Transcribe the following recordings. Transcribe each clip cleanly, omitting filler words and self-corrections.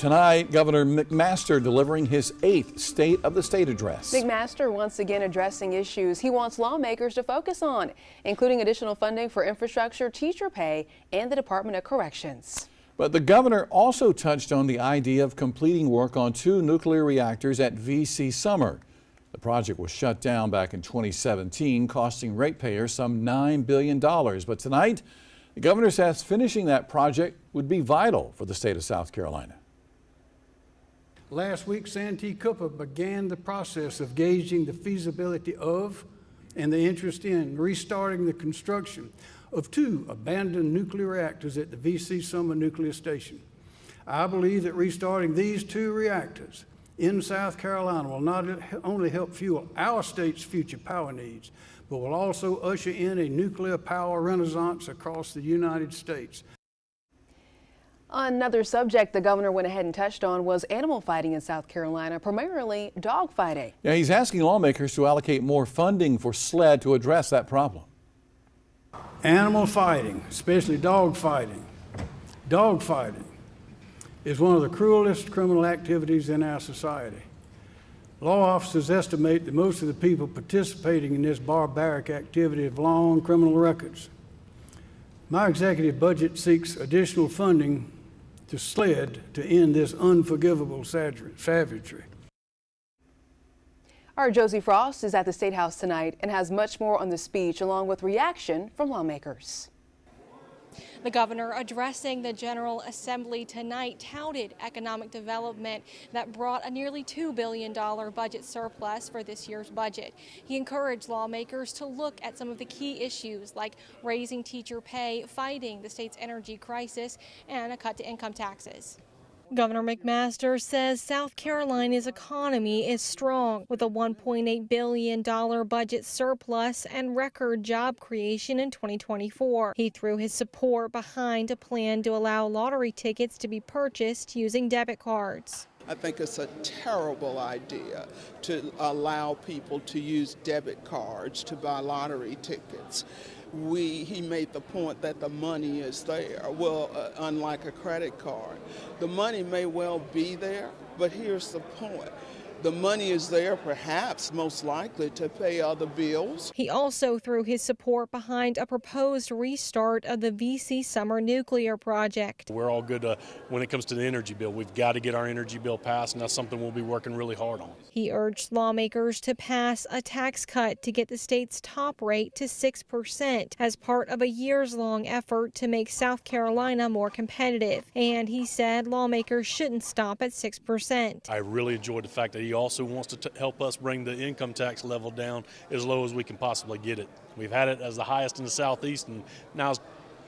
Tonight, Governor McMaster delivering his 8th State of the State address. McMaster once again addressing issues he wants lawmakers to focus on, including additional funding for infrastructure, teacher pay, and the Department of Corrections. But the governor also touched on the idea of completing work on 2 nuclear reactors at VC Summer. The project was shut down back in 2017, costing ratepayers some $9 billion. But tonight, the governor says finishing that project would be vital for the state of South Carolina. Last week, Santee Cooper began the process of gauging the feasibility of and the interest in restarting the construction of 2 abandoned nuclear reactors at the VC Summer Nuclear Station. I believe that restarting these 2 reactors in South Carolina will not only help fuel our state's future power needs, but will also usher in a nuclear power renaissance across the United States. Another subject the governor went ahead and touched on was animal fighting in South Carolina, primarily dog fighting. Yeah, he's asking lawmakers to allocate more funding for SLED to address that problem. Animal fighting, especially dog fighting is one of the cruelest criminal activities in our society. Law officers estimate that most of the people participating in this barbaric activity have long criminal records. My executive budget seeks additional funding to SLED to end this unforgivable savagery. Our Josie Frost is at the State House tonight and has much more on the speech, along with reaction from lawmakers. The governor addressing the General Assembly tonight touted economic development that brought a nearly $2 billion budget surplus for this year's budget. He encouraged lawmakers to look at some of the key issues like raising teacher pay, fighting the state's energy crisis, and a cut to income taxes. Governor McMaster says South Carolina's economy is strong with a $1.8 billion budget surplus and record job creation in 2024. He threw his support behind a plan to allow lottery tickets to be purchased using debit cards. I think it's a terrible idea to allow people to use debit cards to buy lottery tickets. He made the point that the money is there. Well, unlike a credit card, the money may well be there, but here's the point. The money is there, perhaps, most likely, to pay other bills. He also threw his support behind a proposed restart of the VC Summer Nuclear Project. We're all good when it comes to the energy bill. We've got to get our energy bill passed, and that's something we'll be working really hard on. He urged lawmakers to pass a tax cut to get the state's top rate to 6% as part of a years-long effort to make South Carolina more competitive. And he said lawmakers shouldn't stop at 6%. I really enjoyed the fact that he also wants to help us bring the income tax level down as low as we can possibly get it. We've had it as the highest in the Southeast, and now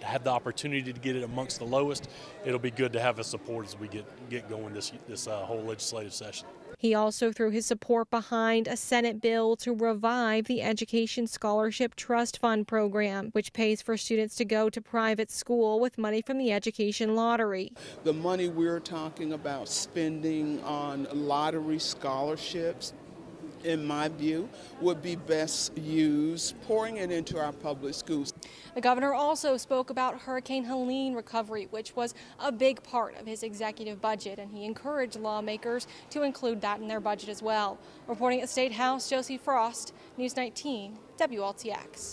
had the opportunity to get it amongst the lowest. It'll be good to have his support as we get going this whole legislative session. He also threw his support behind a Senate bill to revive the Education Scholarship Trust Fund program, which pays for students to go to private school with money from the education lottery. The money we're talking about spending on lottery scholarships, in my view, would be best used pouring it into our public schools. The governor also spoke about Hurricane Helene recovery, which was a big part of his executive budget, and he encouraged lawmakers to include that in their budget as well. Reporting at the State House, Josie Frost, News 19, WLTX.